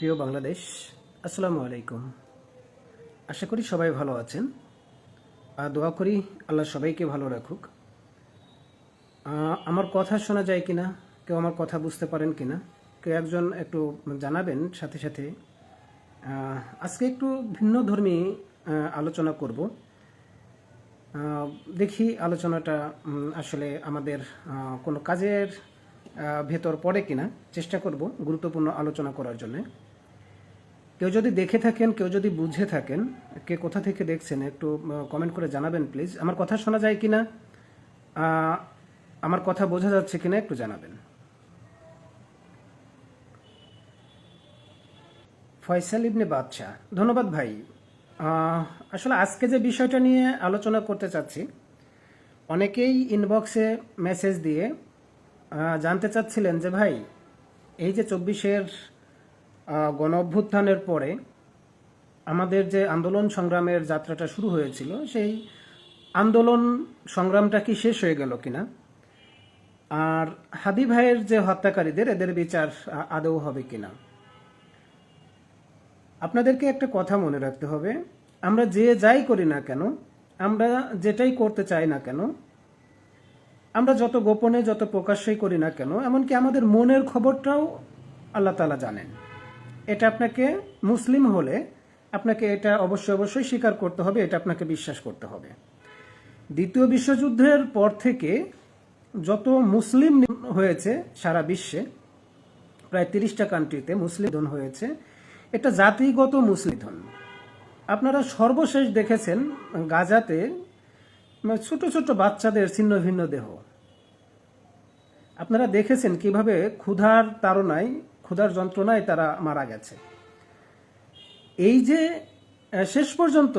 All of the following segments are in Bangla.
প্রিয় বাংলাদেশ, আসসালামু আলাইকুম। আশা করি সবাই ভালো আছেন। দোয়া করি আল্লাহ সবাইকে ভালো রাখুক। আমার কথা শোনা যায় কিনা, কেউ আমার কথা বুঝতে পারেন কিনা, কেউ একজন একটু জানাবেন। সাথে সাথে আজকে একটু ভিন্ন ধর্মী আলোচনা করব। দেখি আলোচনাটা আসলে আমাদের কোনো কাজের ভেতর পড়ে কিনা। চেষ্টা করব গুরুত্বপূর্ণ আলোচনা করার জন্যে। কেউ যদি দেখে থাকেন, কেউ যদি বুঝে থাকেন, কে কোথা থেকে দেখছেন একটু কমেন্ট করে জানাবেন প্লিজ। আমার কথা শোনা যায় কিনা, আমার কথা বোঝা যাচ্ছে কিনা একটু জানাবেন। ফয়সাল ইবনে বাদশা, ধন্যবাদ ভাই। আসলে আজকে যে বিষয়টা নিয়ে আলোচনা করতে চাচ্ছি, অনেকেই ইনবক্সে মেসেজ দিয়ে জানতে চাচ্ছিলেন যে ভাই, এই যে 24-এর গণ অভ্যুত্থানের পরে আমাদের যে আন্দোলন সংগ্রামের যাত্রাটা শুরু হয়েছিল, সেই আন্দোলন সংগ্রামটা কি শেষ হয়ে গেল কিনা, আর হাদি ভাইয়ের যে হত্যাকারীদের, এদের বিচার আদৌ হবে কিনা। আপনাদেরকে একটা কথা মনে রাখতে হবে, আমরা যে যাই করি না কেন, আমরা যেটাই করতে চাই না কেন, আমরা যত গোপনে যত প্রকাশ্যই করি না কেন, এমনকি আমাদের মনের খবরটাও আল্লাহ তাআলা জানেন। এটা আপনাকে মুসলিম হলে আপনাকে এটা অবশ্যই স্বীকার করতে হবে, এটা আপনাকে বিশ্বাস করতে হবে। দ্বিতীয় বিশ্বযুদ্ধের পর থেকে যত মুসলিম হয়েছে সারা বিশ্বে, প্রায় 30টা কান্ট্রিতে মুসলিম হয়েছে, এটা জাতিগত মুসলিম। আপনারা সর্বশেষ দেখেছেন গাজাতে ছোট ছোট বাচ্চাদের ছিন্ন ভিন্ন দেহ। আপনারা দেখেছেন কিভাবে ক্ষুধার তাড়নায়, ক্ষুধার যন্ত্রণায় তারা মারা গেছে। এই যে শেষ পর্যন্ত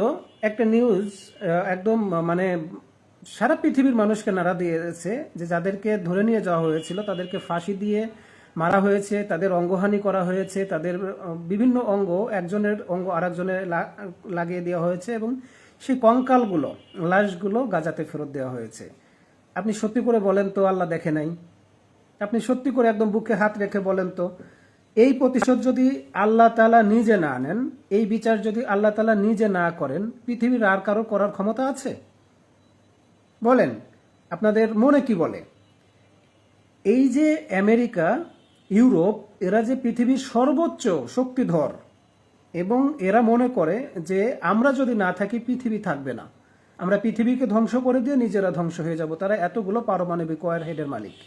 একটা নিউজ একদম মানে সারা পৃথিবীর মানুষকে নাড়া দিয়েছে যে যাদেরকে ধরে নিয়ে যাওয়া হয়েছিল তাদেরকে ফাঁসি দিয়ে মারা হয়েছে, তাদের অঙ্গহানি করা হয়েছে, তাদের বিভিন্ন অঙ্গ, একজনের অঙ্গ আরেকজনের লাগিয়ে দেওয়া হয়েছে এবং সেই কঙ্কালগুলো, লাশগুলো গাজাতে ফেরত দেওয়া হয়েছে। আপনি সত্যি করে বলেন তো আল্লাহ দেখে নাই? আপনি সত্যি করে একদম বুকে হাত রেখে বলেন তো, এই প্রতিশোধ যদি আল্লাহ তাআলা নিজে না নেন, এই বিচার যদি আল্লাহ তাআলা নিজে না করেন, পৃথিবীর আর কারো করার ক্ষমতা আছে? বলেন, আপনাদের মনে কি বলে? এই যে আমেরিকা, ইউরোপ, এরা যে পৃথিবীর সর্বোচ্চ শক্তিধর, এবং এরা মনে করে যে আমরা যদি না থাকি পৃথিবী থাকবে না, আমরা পৃথিবীকে ধ্বংস করে দিয়ে নিজেরা ধ্বংস হয়ে যাব। তারা এতগুলো পারমাণবিক ওয়ার হেডের মালিক,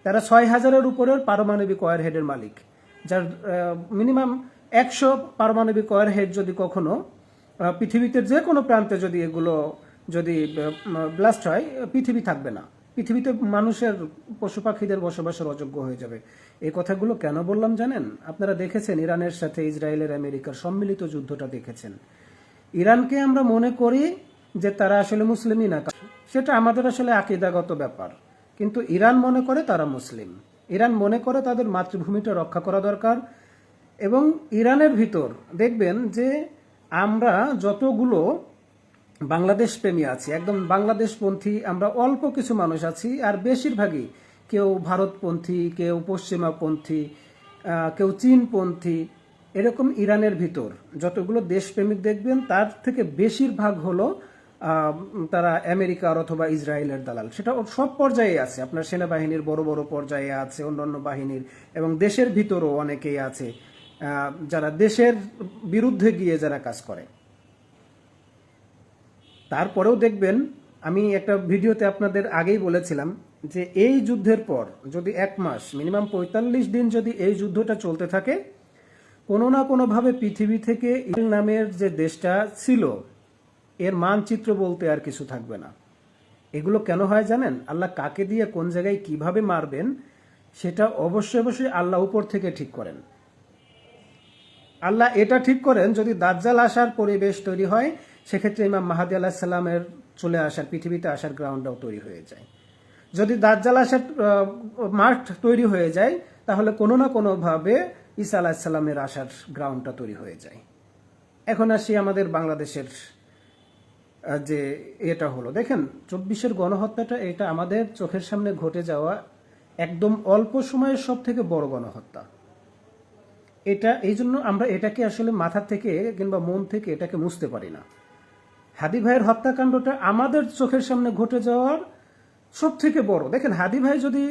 তারা 6000-এর উপরের পারমাণবিক ওয়ার হেডের মালিক, যার মিনিমাম 100 পারমাণবিক ওয়ার হেড যদি কখনো পৃথিবীতে যে কোনো প্রান্তে যদি এগুলো যদি ব্লাস্ট হয়, পৃথিবী থাকবে না, পৃথিবীতে মানুষের পশু পাখিদের বসবাসের অযোগ্য হয়ে যাবে। এই কথাগুলো কেন বললাম জানেন? আপনারা দেখেছেন ইরানের সাথে ইসরায়েলের আমেরিকার সম্মিলিত যুদ্ধটা দেখেছেন। ইরানকে আমরা মনে করি যে তারা আসলে মুসলিমই না, সেটা আমাদের আসলে আকীদাগত ব্যাপার, কিন্তু ইরান মনে করে তারা মুসলিম। ইরান মনে করে তাদের মাতৃভূমিটা রক্ষা করা দরকার। এবং ইরানের ভিতর দেখবেন যে আমরা যতগুলো বাংলাদেশ প্রেমী আছি, একদম বাংলাদেশপন্থী আমরা অল্প কিছু মানুষ আছি, আর বেশিরভাগই কেউ ভারতপন্থী, কেউ পশ্চিমাপন্থী, কেউ চীনপন্থী। এরকম ইরানের ভিতর যতগুলো দেশপ্রেমিক দেখবেন, তার থেকে বেশিরভাগ হলো তারা আমেরিকার অথবা ইসরায়েলের দালাল। সেটা সব পর্যায়ে আছে, আপনার সেনাবাহিনীর বড় বড় পর্যায়ে আছে, অন্যান্য বাহিনীর, এবং দেশের ভিতরও অনেকেই আছে যারা দেশের বিরুদ্ধে গিয়ে যারা কাজ করে। তারপরেও দেখবেন, আমি একটা ভিডিওতে আপনাদের আগেই বলেছিলাম যে এই যুদ্ধের পর যদি 1 মাস, মিনিমাম 45 দিন যদি এই যুদ্ধটা চলতে থাকে, কোনো না কোনোভাবে পৃথিবী থেকে ইসরায়েল নামের যে দেশটা ছিল, এর মানচিত্র বলতে আর কিছু থাকবে না। এগুলো কেন হয় জানেন? আল্লাহ কাকে দিয়ে কোন জায়গায় কিভাবে মারবেন সেটা অবশ্যই আল্লাহ উপর থেকে ঠিক করেন। আল্লাহ এটা ঠিক করেন যদি দাজ্জাল আসার পরিবেশ তৈরি হয়, সেক্ষেত্রে ইমাম মাহাদি আলাইহিস সালামের চলে আসার, পৃথিবীতে আসার গ্রাউন্ডটাও তৈরি হয়ে যায়। যদি দাজ্জাল আসার মাঠ তৈরি হয়ে যায়, তাহলে কোনো না কোনোভাবে ঈসা আলাইহিস সালামের আসার গ্রাউন্ডটা তৈরি হয়ে যায়। এখন আসি আমাদের বাংলাদেশের যে এটা হলো, দেখেন 24-এর গণহত্যাটা, এটা আমাদের চোখের সামনে ঘটে যাওয়া একদম অল্প সময়ের সব থেকে বড় গণহত্যা। এই জন্য আমরা এটাকে আসলে মাথা থেকে কিংবা মন থেকে এটাকে মুছতে পারি না। হাদি ভাইয়ের হত্যাকাণ্ডটা আমাদের চোখের সামনে ঘটে যাওয়ার সব থেকে বড়। দেখেন, হাদি ভাই যদি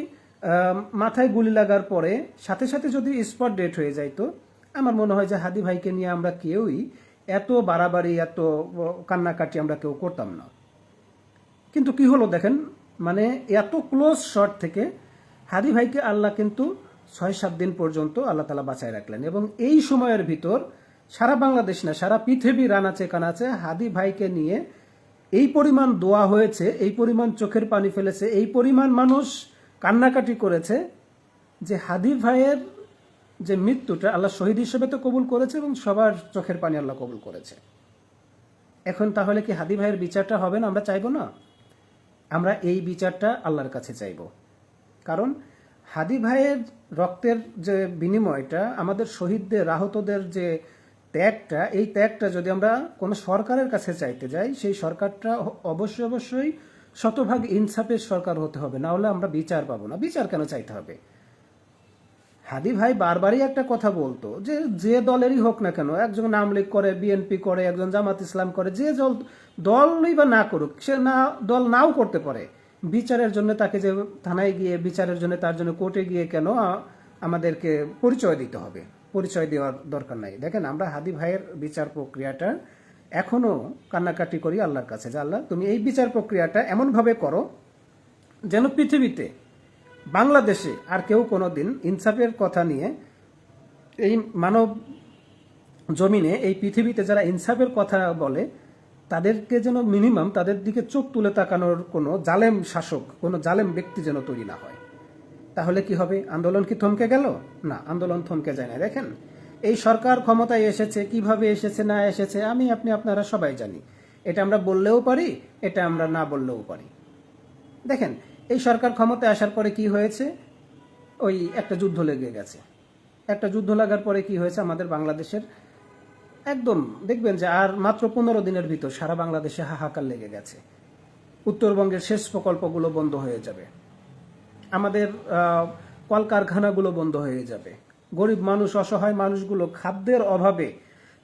মাথায় গুলি লাগার পরে সাথে সাথে যদি স্পট ডেট হয়ে যাইতো, আমার মনে হয় যে হাদি ভাইকে নিয়ে আমরা কেউই এত বাড়াবাড়ি, এত কান্নাকাটি আমরা কেউ করতাম না। কিন্তু কি হলো দেখেন, মানে এত ক্লোজ শট থেকে হাদি ভাইকে আল্লাহ কিন্তু 6-7 দিন পর্যন্ত আল্লাহ তালা বাঁচায় রাখলেন। এবং এই সময়ের ভিতর সারা বাংলাদেশ না, সারা পৃথিবীর আনাচে কানাচে হাদি ভাইকে নিয়ে এই পরিমাণ দোয়া হয়েছে, এই পরিমাণ চোখের পানি ফেলেছে, এই পরিমাণ মানুষ কান্নাকাটি করেছে যে হাদি ভাইয়ের যে মৃত্যুটা আল্লাহ শহীদ হিসেবে তো কবুল করেছে এবং সবার চোখের পানি আল্লাহ কবুল করেছে। এখন তাহলে কি হাদি ভাইয়ের বিচারটা হবে না? আমরা চাইবো না? আমরা এই বিচারটা আল্লাহর কাছে চাইব। কারণ হাদি ভাইয়ের রক্তের যে বিনিময়টা, আমাদের শহীদদের, আহতদের যে ত্যাগটা, এই ত্যাগটা যদি আমরা কোনো সরকারের কাছে চাইতে যাই, সেই সরকারটা অবশ্যই শতভাগ ইনসাফের সরকার হতে হবে, না হলে আমরা বিচার পাবো না। বিচার কেন চাইতে হবে? হাদি ভাই বারবারই একটা কথা বলতো যে যে দলেরই হোক না কেন, একজন আওয়ামী লীগ করে, বিএনপি করে, একজন জামাত ইসলাম করে, যে দলই বা না করুক, সে না দল নাও করতে পারে, বিচারের জন্য তাকে যে থানায় গিয়ে বিচারের জন্য, তার জন্য কোর্টে গিয়ে কেন আমাদেরকে পরিচয় দিতে হবে? পরিচয় দেওয়ার দরকার নাই। দেখেন, আমরা হাদি ভাইয়ের বিচার প্রক্রিয়াটা এখনো কান্নাকাটি করি আল্লাহর কাছে যে আল্লাহ, তুমি এই বিচার প্রক্রিয়াটা এমনভাবে করো যেন পৃথিবীতে, বাংলাদেশে আর কেউ কোনোদিন ইনসাফের কথা নিয়ে এই মানব জমিনে, এই পৃথিবীতে যারা ইনসাফের কথা বলে, তাদেরকে যেন মিনিমাম তাদের দিকে চোখ তুলে তাকানোর কোনো জালেম শাসক, কোনো জালেম ব্যক্তি যেন তৈরি না হয়। তাহলে কি হবে? আন্দোলন কি থমকে গেল? না, আন্দোলন থমকে যায় না। দেখেন, এই সরকার ক্ষমতায় এসেছে, কিভাবে এসেছে না এসেছে আমি আপনি আপনারা সবাই জানি। এটা আমরা বললেও পারি, এটা আমরা না বললেও পারি। দেখেন, এই সরকার ক্ষমতায় আসার পরে কি হয়েছে? ওই একটা যুদ্ধ লেগে গেছে। একটা যুদ্ধ লাগার পরে কি হয়েছে? আমাদের বাংলাদেশের একদম দেখবেন যে আর মাত্র 15 দিনের ভিতর সারা বাংলাদেশে হাহাকার লেগে গেছে। উত্তরবঙ্গের শেষ প্রকল্পগুলো বন্ধ হয়ে যাবে, আমাদের কলকারখানাগুলো বন্ধ হয়ে যাবে, গরিব মানুষ, অসহায় মানুষগুলো খাদ্যের অভাবে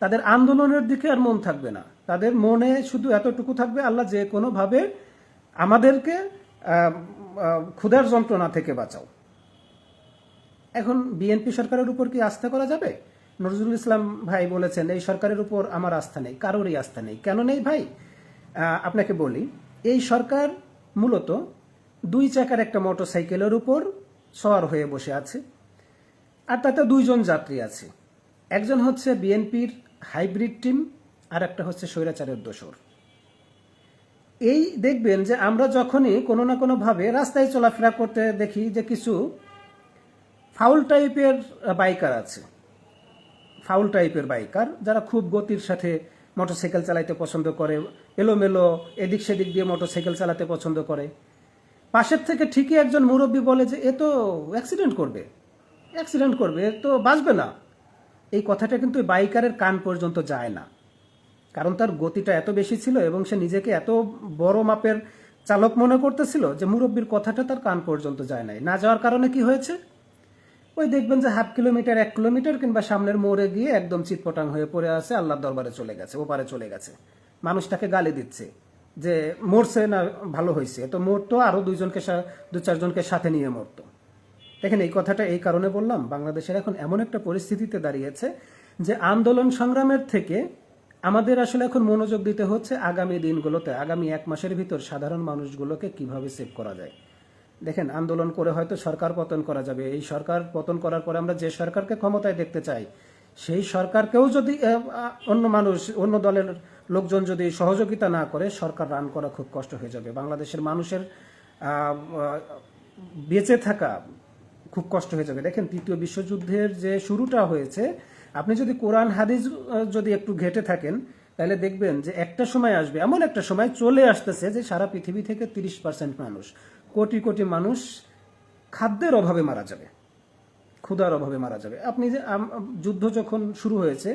তাদের আন্দোলনের দিকে আর মন থাকবে না। তাদের মনে শুধু এতটুকু থাকবে, আল্লাহ যে কোনোভাবে আমাদেরকে ক্ষুধার যন্ত্রণা থেকে বাঁচাও। এখন বিএনপি সরকারের উপর কি আস্থা করা যাবে? নজরুল ইসলাম ভাই বলেছেন এই সরকারের উপর আমার আস্থা নেই। কারোরই আস্থা নেই। কেন নেই ভাই? আপনাকে বলি, এই সরকার মূলত 2 চাকার একটা মোটরসাইকেলের উপর সওয়ার হয়ে বসে আছে, আর তাতে 2 জন যাত্রী আছে। একজন হচ্ছে বিএনপির হাইব্রিড টিম, আর একটা হচ্ছে স্বৈরাচারের দোসর। এই দেখবেন যে আমরা যখনই কোনো না কোনোভাবে রাস্তায় চলাফেরা করতে দেখি যে কিছু ফাউল টাইপের বাইকার আছে, ফাউল টাইপের বাইকার যারা খুব গতির সাথে মোটরসাইকেল চালাইতে পছন্দ করে, এলোমেলো এদিক সেদিক দিয়ে মোটরসাইকেল চালাতে পছন্দ করে। পাশের থেকে ঠিকই একজন মুরব্বী বলে যে এ তো অ্যাক্সিডেন্ট করবে, এ তো বাঁচবে না। এই কথাটা কিন্তু বাইকারের কান পর্যন্ত যায় না, কারণ তার গতিটা এত বেশি ছিল এবং সে নিজেকে এত বড় মাপের চালক মনে করতেছিল যে মুরব্বীর কথাটা তার কান পর্যন্ত যায় নাই। না যাওয়ার কারণে কি হয়েছে? ওই দেখবেন যে হাফ কিলোমিটার, 1 কিলোমিটার কিংবা সামনের মোড়ে গিয়ে একদম চিৎপটাং হয়ে পড়ে আছে, আল্লাহর দরবারে চলে গেছে, ওপারে চলে গেছে। মানুষটাকে গালি দিচ্ছে যে মরছে না ভালো হয়েছে, তো মরতো আরো 2-4 জনকে সাথে নিয়ে মরতো। দেখেন, এই কথাটা এই কারণে বললাম, বাংলাদেশের এখন এমন একটা পরিস্থিতিতে দাঁড়িয়েছে যে আন্দোলন সংগ্রামের থেকে আমাদের আসলে এখন মনোযোগ দিতে হচ্ছে আগামী দিনগুলোতে, আগামী 1 মাসের ভিতর সাধারণ মানুষগুলোকে কিভাবে সেভ করা যায়। দেখেন, আন্দোলন করে হয়তো সরকার পতন করা যাবে। এই সরকার পতন করার পরে আমরা যে সরকারকে ক্ষমতায় দেখতে চাই, সেই সরকারকেও যদি অন্য মানুষ, অন্য দলের লোকজন যদি সহযোগিতা না করে, সরকার রান করা খুব কষ্ট হয়ে যাবে। বাংলাদেশের মানুষের বেঁচে থাকা খুব কষ্ট হয়ে যাবে। দেখেন, 3য় বিশ্বযুদ্ধের যে শুরুটা হয়েছে, আপনি যদি কোরআন হাদিস যদি একটু ঘেটে থাকেন, তাহলে দেখবেন যে একটা সময় আসবে, এমন একটা সময় চলে আসতেছে যে সারা পৃথিবী থেকে 30% মানুষ, কোটি কোটি মানুষ খাদ্যের অভাবে মারা যাবে, ক্ষুধার অভাবে মারা যাবে। আপনি যে যুদ্ধ যখন শুরু হয়েছে,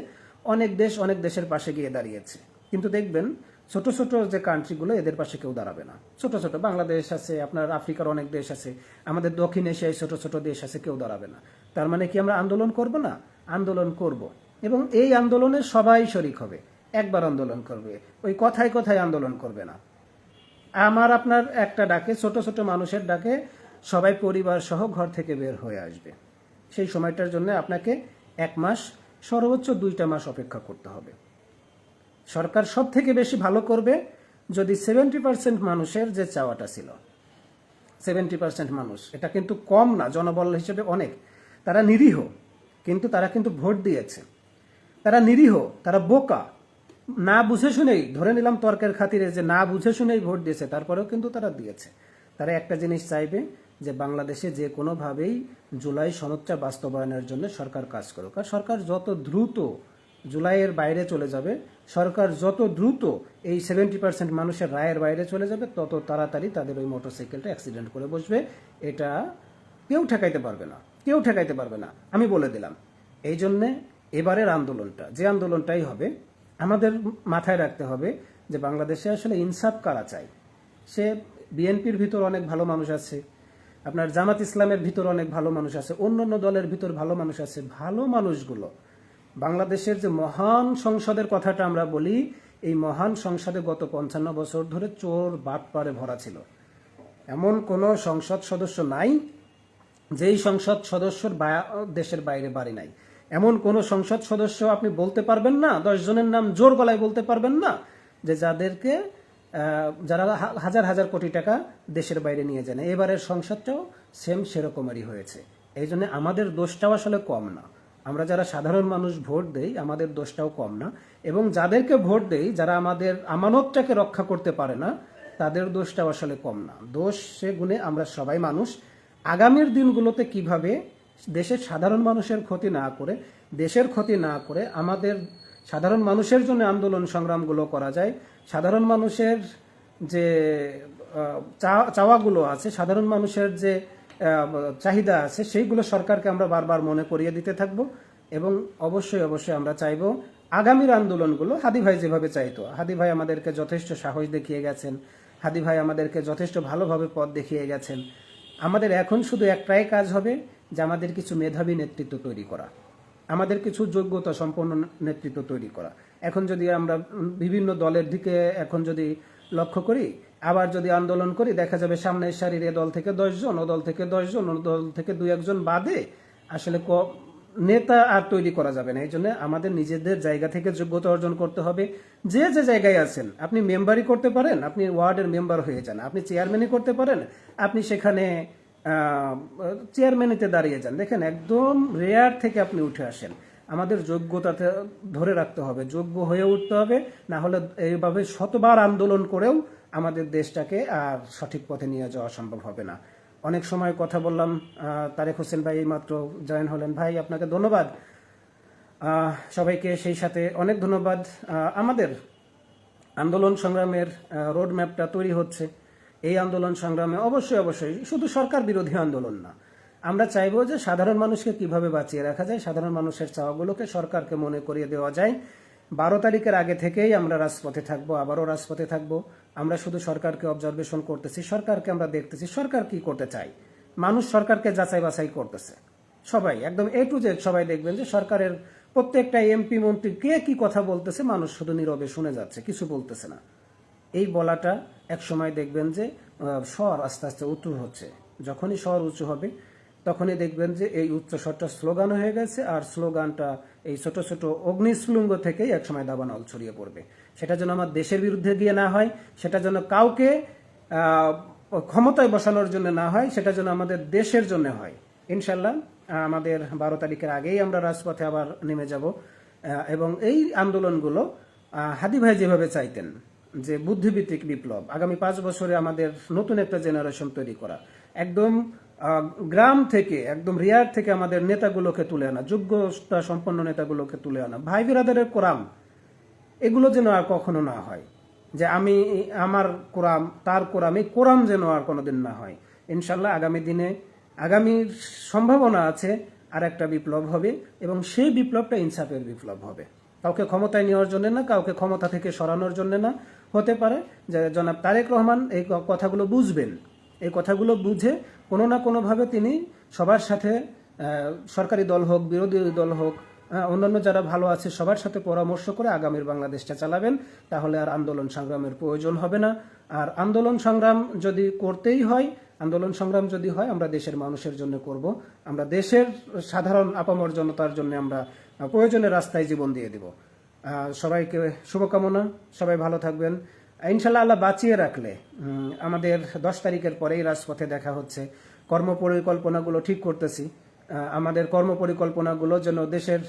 অনেক দেশ অনেক দেশের পাশে গিয়ে দাঁড়িয়েছে, কিন্তু দেখবেন ছোট ছোট যে কান্ট্রিগুলো, এদের পাশে কেউ দাঁড়াবে না। ছোট ছোট বাংলাদেশ আছে, আপনার আফ্রিকার অনেক দেশ আছে, আমাদের দক্ষিণ এশিয়ায় ছোট ছোট দেশ আছে, কেউ দাঁড়াবে না। তার মানে কি আমরা আন্দোলন করব না? আন্দোলন করব এবং এই আন্দোলনে সবাই শরিক হবে, একবার আন্দোলন করবে, ওই কথায় কথায় আন্দোলন করবে না। আমার আপনার একটা ডাকে, ছোট ছোট মানুষের ডাকে সবাই পরিবার সহ ঘর থেকে বের হয়ে আসবে। সেই সময়টার জন্য আপনাকে 1 মাস, সর্বোচ্চ 2টা মাস অপেক্ষা করতে হবে। সরকার সব থেকে বেশি ভালো করবে যদি 70% মানুষের যে চাওয়াটা ছিল, 70% মানুষ, এটা কিন্তু কম না, জনবল হিসেবে অনেক, তারা নিরীহ, কিন্তু তারা কিন্তু ভোট দিয়েছে। তারা নিরীহ, তারা বোকা, না বুঝে শুনেই, ধরে নিলাম তর্কের খাতিরে যে না বুঝে শুনেই ভোট দিয়েছে, তারপরেও কিন্তু তারা দিয়েছে। তারা একটা জিনিস চাইবে যে বাংলাদেশে যে কোনোভাবেই জুলাই সনদটা বাস্তবায়নের জন্য সরকার কাজ করুক। আর সরকার যত দ্রুত জুলাইয়ের বাইরে চলে যাবে, সরকার যত দ্রুত এই 70% মানুষের রায়ের বাইরে চলে যাবে, তত তাড়াতাড়ি তাদের ওই মোটরসাইকেলটা অ্যাক্সিডেন্ট করে বসবে। এটা কেউ ঠেকাইতে পারবে না, কেউ ঠেকাইতে পারবে না, আমি বলে দিলাম। এই জন্যে এবারের আন্দোলনটা, যে আন্দোলনটাই হবে, আমাদের মাথায় রাখতে হবে যে বাংলাদেশে আসলে ইনসাফ কারা চাই। সে বিএনপির ভিতর অনেক ভালো মানুষ আছে, আপনার জামাত ইসলামের ভিতর অনেক ভালো মানুষ আছে, অন্যান্য দলের ভিতর ভালো মানুষ আছে। ভালো মানুষগুলো, বাংলাদেশের যে মহান সংসদের কথাটা আমরা বলি, এই মহান সংসদে গত 55 বছর ধরে চোর বাটপারে ভরা ছিল। এমন কোনো সংসদ সদস্য নাই যেই সংসদ সদস্যর দেশের বাইরে বাড়ি নাই। এমন কোন সংসদ সদস্য আপনি বলতে পারবেন না, 10 জনের নাম জোর গলায় বলতে পারবেন না, যে যাদেরকে যারা হাজার হাজার কোটি টাকা দেশের বাইরে নিয়ে যান। এবারের সংসদটাও সেম সেরকমেরই হয়েছে। এই জন্য আমাদের দোষটাও আসলে কম না। আমরা যারা সাধারণ মানুষ ভোট দেই, আমাদের দোষটাও কম না। এবং যাদেরকে ভোট দেই, যারা আমাদের আমানতটাকে রক্ষা করতে পারে না, তাদের দোষটাও আসলে কম না। দোষ সে গুণে আমরা সবাই মানুষ। আগামীর দিনগুলোতে কিভাবে দেশের সাধারণ মানুষের ক্ষতি না করে, দেশের ক্ষতি না করে, আমাদের সাধারণ মানুষের জন্য আন্দোলন সংগ্রামগুলো করা যায়, সাধারণ মানুষের যে চাওয়াগুলো আছে, সাধারণ মানুষের যে চাহিদা আছে, সেইগুলো সরকারকে আমরা বারবার মনে করিয়ে দিতে থাকব। এবং অবশ্যই অবশ্যই আমরা চাইব আগামীর আন্দোলনগুলো হাদি ভাই যেভাবে চাইতো। হাদি ভাই আমাদেরকে যথেষ্ট সাহস দেখিয়ে গেছেন, হাদি ভাই আমাদেরকে যথেষ্ট ভালোভাবে পথ দেখিয়ে গেছেন। আমাদের এখন শুধু একটাই কাজ হবে যে আমাদের কিছু মেধাবী নেতৃত্ব তৈরি করা, আমাদের কিছু যোগ্যতা সম্পন্ন নেতৃত্ব তৈরি করা। এখন যদি আমরা বিভিন্ন দলের দিকে এখন যদি লক্ষ্য করি, আবার যদি আন্দোলন করি, দেখা যাবে সামনের সারির এ দল থেকে 10 জন, ও দল থেকে 10 জন, ও দল থেকে 2-1 জন বাদে আসলে নেতা আর তৈরি করা যাবে না। এই জন্য আমাদের নিজেদের জায়গা থেকে যোগ্যতা অর্জন করতে হবে। যে যে জায়গায় আছেন, আপনি মেম্বারই করতে পারেন, আপনি ওয়ার্ডের মেম্বার হয়ে যান, আপনি চেয়ারম্যানই করতে পারেন, আপনি সেখানে চেয়ারম্যানিতে দাঁড়িয়ে যান। দেখেন, একদম রেয়ার থেকে আপনি উঠে আসেন। আমাদের যোগ্যতাতে ধরে রাখতে হবে, যোগ্য হয়ে উঠতে হবে। না হলে এইভাবে শতবার আন্দোলন করেও আমাদের দেশটাকে আর সঠিক পথে নিয়ে যাওয়া সম্ভব হবে না। অনেক সময় কথা বললাম, তারেক হোসেন ভাই এইমাত্র জয়েন হলেন। ভাই, আপনাকে ধন্যবাদ। সবাইকে সেই সাথে অনেক ধন্যবাদ। আমাদের আন্দোলন সংগ্রামের রোড ম্যাপটা তৈরি হচ্ছে। এই আন্দোলন সংগ্রামে অবশ্যই অবশ্যই শুধু সরকার বিরোধী আন্দোলন না, আমরা চাইবো যে সাধারণ মানুষকে কিভাবে বাঁচিয়ে রাখা যায়, সাধারণ মানুষের চাওয়াগুলোকে সরকারকে মনে করিয়ে দেওয়া যায়। 12 তারিখের আগে থেকেই আমরা রাজপথে থাকবো, আবারও রাজপথে থাকবো। আমরা শুধু সরকারকে অবজারভেশন করতেছি, সরকারকে আমরা দেখতেছি সরকার কি করতে চায়। মানুষ সরকারকে যাচাই বাছাই করতেছে। সবাই একদম A to Z সবাই দেখবেন যে সরকারের প্রত্যেকটা এমপি মন্ত্রী কে কি কথা বলতেছে, মানুষ শুধু নীরবে শুনে যাচ্ছে, কিছু বলতেছে না। এই বলাটা এক সময় দেখবেন যে স্বর আস্তে আস্তে উঁচু হচ্ছে। যখনই স্বর উঁচু হবে, তখনই দেখবেন যে এই উচ্চ স্বরটা স্লোগান হয়ে গেছে, আর স্লোগানটা এই ছোট ছোট অগ্নিস্ফুলিঙ্গ থেকেই একসময় দাবানল ছড়িয়ে পড়বে। সেটা যেন আমার দেশের বিরুদ্ধে গিয়ে না হয়, সেটা যেন কাউকে ক্ষমতায় বসানোর জন্য না হয়, সেটা যেন আমাদের দেশের জন্য হয়। ইনশাল্লাহ আমাদের 12 তারিখের আগেই আমরা রাজপথে আবার নেমে যাব। এবং এই আন্দোলনগুলো হাদি ভাই যেভাবে চাইতেন, যে বুদ্ধিভিত্তিক বিপ্লব, আগামী 5 বছরে আমাদের নতুন একটা জেনারেশন তৈরি করা, একদম গ্রাম থেকে, একদম রিয়ার থেকে আমাদের নেতাগুলোকে তুলে আনা, যোগ্যতা সম্পন্ন নেতাগুলোকে তুলে আনা, ভাই বিরাদারের কোরআন, এগুলো যেন আর কখনো না হয়। যে আমি আমার কোরআন, তার কোরআন, এই কোরআন যেন আর কোনোদিন না হয়। ইনশাল্লাহ আগামী দিনে, আগামীর সম্ভাবনা আছে আর একটা বিপ্লব হবে, এবং সেই বিপ্লবটা ইনসাফের বিপ্লব হবে। কাউকে ক্ষমতায় নেওয়ার জন্য না, কাউকে ক্ষমতা থেকে সরানোর জন্য না। হতে পারে যে জনাব তারেক রহমান এই কথাগুলো বুঝবেন, এই কথাগুলো বুঝে কোনো না কোনোভাবে তিনি সবার সাথে, সরকারি দল হোক, বিরোধী দল হোক, অন্যান্য যারা ভালো আছে সবার সাথে পরামর্শ করে আগামীর বাংলাদেশটা চালাবেন, তাহলে আর আন্দোলন সংগ্রামের প্রয়োজন হবে না। আর আন্দোলন সংগ্রাম যদি করতেই হয়, আন্দোলন সংগ্রাম যদি হয়, আমরা দেশের মানুষের জন্য করব। আমরা দেশের সাধারণ আপামর জনতার জন্য আমরা প্রয়োজনে রাস্তায় জীবন দিয়ে দিব। সবাইকে শুভকামনা, সবাই ভালো থাকবেন। ইনশাল্লাহ আল্লাহ বাঁচিয়ে রাখলে আমাদের 10 তারিখের পরেই রাজপথে দেখা হচ্ছে। কর্মপরিকল্পনাগুলো ঠিক করতেছি। আমাদের কর্মপরিকল্পনাগুলো যেন দেশের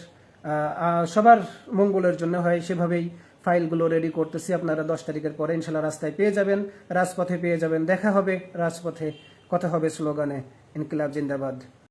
সবার মঙ্গলের জন্য হয়, সেভাবেই ফাইলগুলো রেডি করতেছি। আপনারা 10 তারিখের পরে ইনশাল্লাহ রাস্তায় পেয়ে যাবেন, রাজপথে পেয়ে যাবেন। দেখা হবে রাজপথে, কথা হবে স্লোগানে। ইনকিলাব জিন্দাবাদ।